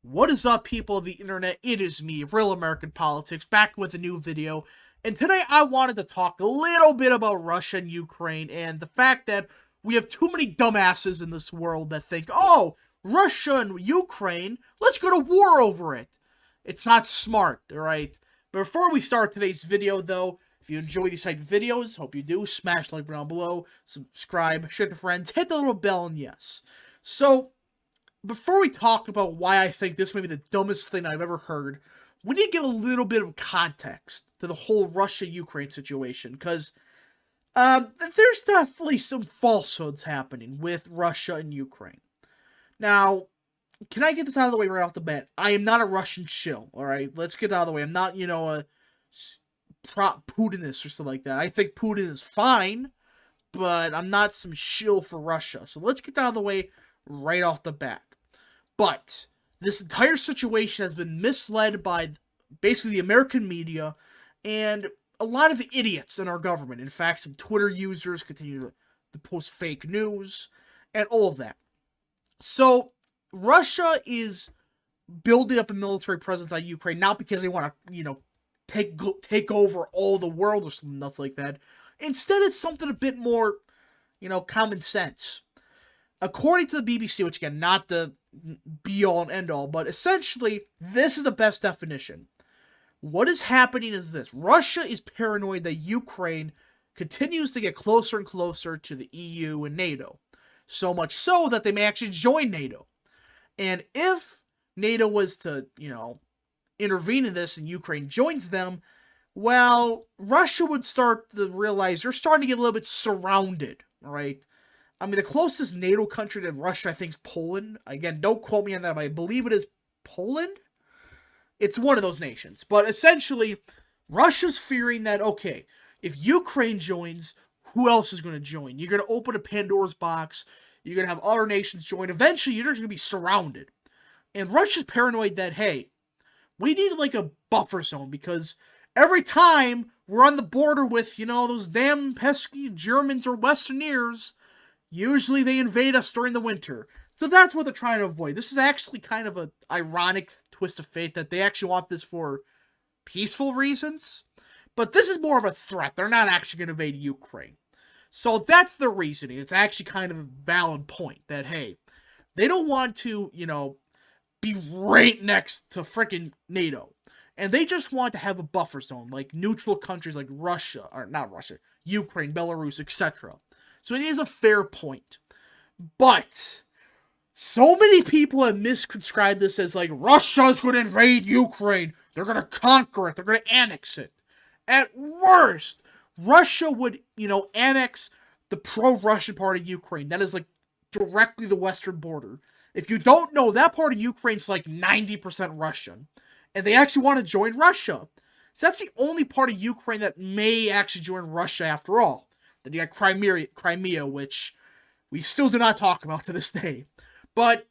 What is up, people of the internet? It is me, Real American Politics, back with a new video. And today I wanted to talk a little bit about Russia and Ukraine and the fact that we have too many dumbasses in this world that think, oh, Russia and Ukraine, let's go to war over it. It's not smart, alright? But before we start today's video, though, if you enjoy these type of videos, hope you do, smash the like button down below, subscribe, share with your friends, hit the little bell, and yes. So, before we talk about why I think this may be the dumbest thing I've ever heard, we need to give a little bit of context to the whole Russia-Ukraine situation, because there's definitely some falsehoods happening with Russia and Ukraine. Now, can I get this out of the way right off the bat? I am not a Russian shill, alright? Let's get it out of the way. I'm not, a Putinist or something like that. I think Putin is fine, but I'm not some shill for Russia. So let's get that out of the way right off the bat. But this entire situation has been misled by basically the American media and a lot of the idiots in our government. In fact, some Twitter users continue to post fake news and all of that. So Russia is building up a military presence on Ukraine, not because they want to, take over all the world or something else like that. Instead, it's something a bit more, common sense. According to the BBC, which again, not the be-all and end-all, but essentially, this is the best definition. What is happening is this. Russia is paranoid that Ukraine continues to get closer and closer to the EU and NATO. So much so that they may actually join NATO. And if NATO was to, intervene in this and Ukraine joins them, well, Russia would start to realize they're starting to get a little bit surrounded, right? I mean, the closest NATO country to Russia, I think, is Poland. Again, don't quote me on that, but I believe it is Poland. It's one of those nations. But essentially, Russia's fearing that, okay, if Ukraine joins, who else is going to join? You're going to open a Pandora's box. You're going to have other nations join. Eventually, you're just going to be surrounded. And Russia's paranoid that, hey, we need like a buffer zone because every time we're on the border with, those damn pesky Germans or Westerneers, usually they invade us during the winter. So that's what they're trying to avoid. This is actually kind of an ironic twist of fate that they actually want this for peaceful reasons. But this is more of a threat. They're not actually going to invade Ukraine. So that's the reasoning. It's actually kind of a valid point that, hey, they don't want to, be right next to freaking NATO. And they just want to have a buffer zone, like neutral countries like Russia, or not Russia, Ukraine, Belarus, etc. So it is a fair point. But so many people have misconstrued this as like Russia's going to invade Ukraine. They're going to conquer it. They're going to annex it. At worst, Russia would, annex the pro-Russian part of Ukraine. That is like directly the western border. If you don't know, that part of Ukraine's like 90% Russian. And they actually want to join Russia. So that's the only part of Ukraine that may actually join Russia after all. Then you got Crimea, which we still do not talk about to this day. But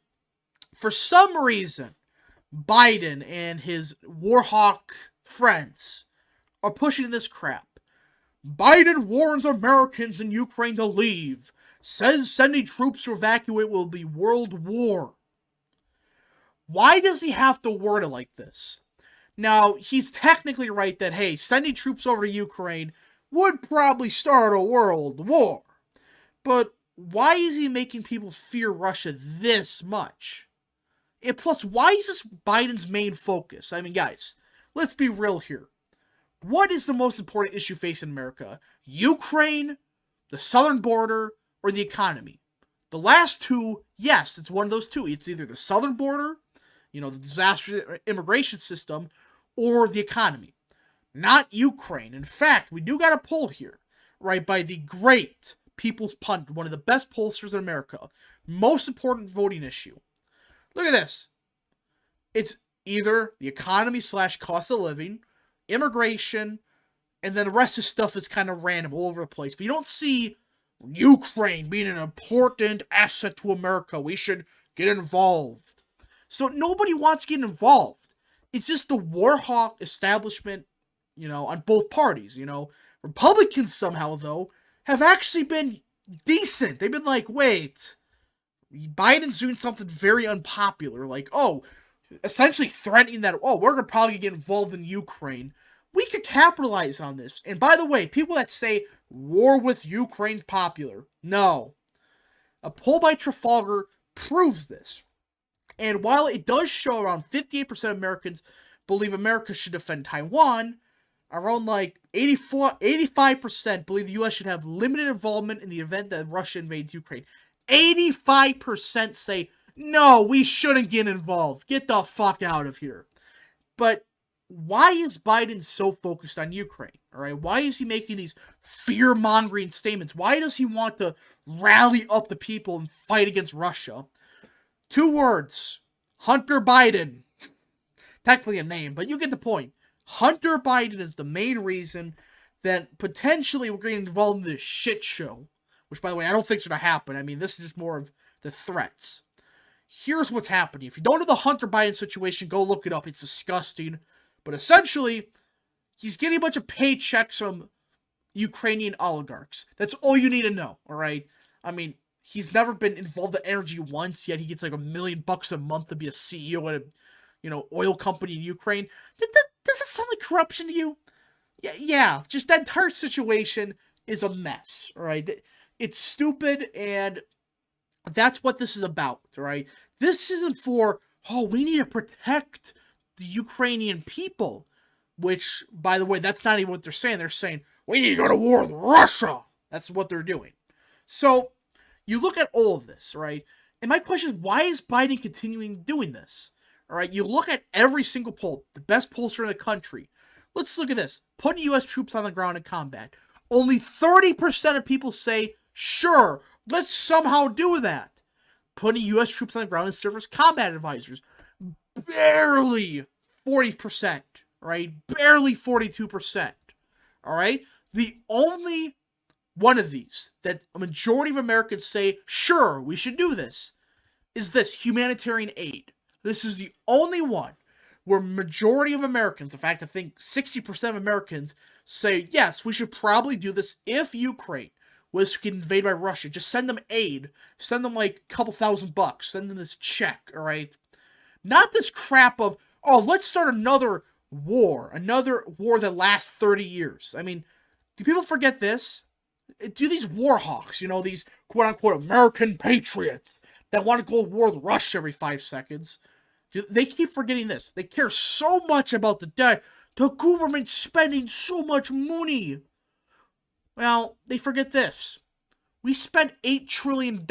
for some reason, Biden and his Warhawk friends are pushing this crap. Biden warns Americans in Ukraine to leave. Says sending troops to evacuate will be world war. Why does he have to word it like this? Now, he's technically right that, hey, sending troops over to Ukraine would probably start a world war. But why is he making people fear Russia this much? And plus, why is this Biden's main focus? I mean, guys, let's be real here. What is the most important issue facing America? Ukraine, the southern border, or the economy? The last two, yes, it's one of those two. It's either the southern border, the disastrous immigration system, or the economy. Not Ukraine. In fact, we do got a poll here, right, by the great People's Pundit, one of the best pollsters in America. Most important voting issue. Look at this. It's either the economy / cost of living, immigration, and then the rest of stuff is kind of random all over the place. But you don't see Ukraine being an important asset to America. We should get involved. So nobody wants to get involved. It's just the Warhawk establishment, on both parties, Republicans somehow, though, have actually been decent. They've been like, wait, Biden's doing something very unpopular. Like, oh, essentially threatening that, oh, we're probably going to get involved in Ukraine. We could capitalize on this. And by the way, people that say war with Ukraine's popular, no. A poll by Trafalgar proves this. And while it does show around 58% of Americans believe America should defend Taiwan, around like 85% believe the U.S. should have limited involvement in the event that Russia invades Ukraine. 85% say, no, we shouldn't get involved. Get the fuck out of here. But why is Biden so focused on Ukraine? All right, why is he making these fear-mongering statements? Why does he want to rally up the people and fight against Russia? 2 words. Hunter Biden. Technically a name, but you get the point. Hunter Biden is the main reason that potentially we're getting involved in this shit show. Which, by the way, I don't think is going to happen. I mean, this is just more of the threats. Here's what's happening. If you don't know the Hunter Biden situation, go look it up. It's disgusting. But essentially, he's getting a bunch of paychecks from Ukrainian oligarchs. That's all you need to know, all right? I mean, he's never been involved in energy once, yet he gets like $1 million a month to be a CEO at a, oil company in Ukraine. Does that sound like corruption to you? Yeah, just that entire situation is a mess, all right? It's stupid, and that's what this is about, right? This isn't for, we need to protect the Ukrainian people, which, by the way, that's not even what they're saying. They're saying, we need to go to war with Russia. That's what they're doing. So, you look at all of this, right? And my question is, why is Biden continuing doing this? All right, you look at every single poll, the best pollster in the country. Let's look at this. Putting U.S. troops on the ground in combat. Only 30% of people say, sure, let's somehow do that. Putting U.S. troops on the ground and serve as combat advisors. Barely 40%, right? Barely 42%, all right? The only one of these that a majority of Americans say, sure, we should do this, is this humanitarian aid. This is the only one where majority of Americans, in fact, I think 60% of Americans say, yes, we should probably do this if Ukraine was invaded by Russia. Just send them aid. Send them like a couple $1,000. Send them this check, all right? Not this crap of, let's start another war that lasts 30 years. I mean, do people forget this? Do these war hawks, these quote-unquote American patriots that want to go to war with Russia every 5 seconds, they keep forgetting this. They care so much about the debt. The government's spending so much money. Well, they forget this. We spent $8 trillion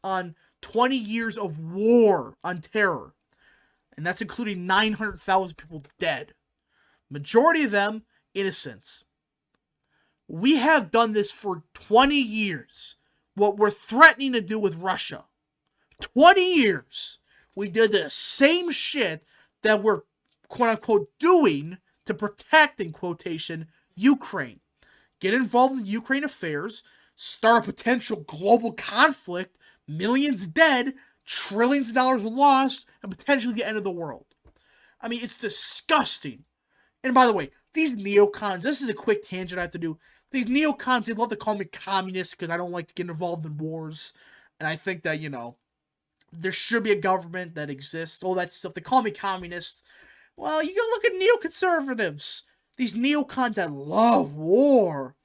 on 20 years of war on terror. And that's including 900,000 people dead. Majority of them, innocents. We have done this for 20 years. What we're threatening to do with Russia. 20 years. We did the same shit that we're, quote-unquote, doing to protect, in quotation, Ukraine. Get involved in Ukraine affairs, start a potential global conflict, millions dead, trillions of dollars lost, and potentially the end of the world. I mean, it's disgusting. And by the way, these neocons, this is a quick tangent I have to do. These neocons, they love to call me communist because I don't like to get involved in wars. And I think that, there should be a government that exists, all that stuff. They call me communist. Well, you can look at neoconservatives. These neocons that love war.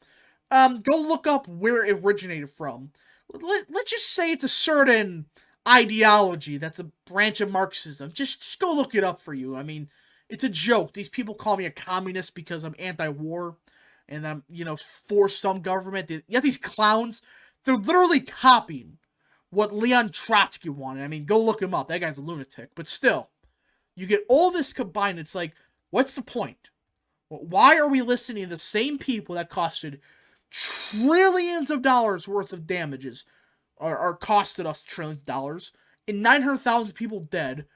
Go look up where it originated from. Let's just say it's a certain ideology that's a branch of Marxism. Just go look it up for you. I mean, it's a joke. These people call me a communist because I'm anti-war and I'm, for some government. You have these clowns. They're literally copying what Leon Trotsky wanted. I mean, go look him up. That guy's a lunatic. But still, you get all this combined. It's like, what's the point? Why are we listening to the same people that costed trillions of dollars worth of damages, or costed us trillions of dollars, and 900,000 people dead,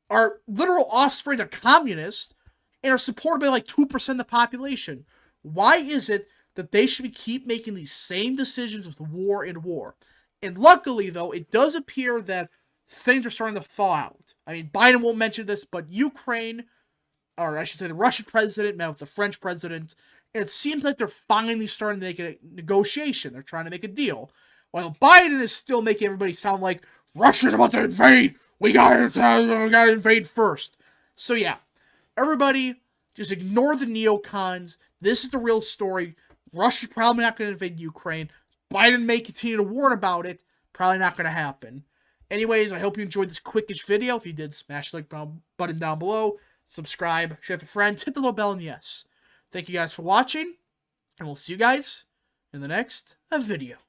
are literal offspring of communists, and are supported by like 2% of the population? Why is it that they should keep making these same decisions with war and war? And luckily, though, it does appear that things are starting to thaw out. I mean, Biden won't mention this, but Ukraine, or I should say the Russian president, met with the French president, and it seems like they're finally starting to make a negotiation. They're trying to make a deal. While Biden is still making everybody sound like Russia's about to invade. We gotta invade first. So yeah, everybody just ignore the neocons. This is the real story. Russia's probably not going to invade Ukraine. Biden may continue to warn about it. Probably not going to happen. Anyways, I hope you enjoyed this quickish video. If you did, smash the like button down below. Subscribe, share with friends, hit the little bell, and yes. Thank you guys for watching, and we'll see you guys in the next video.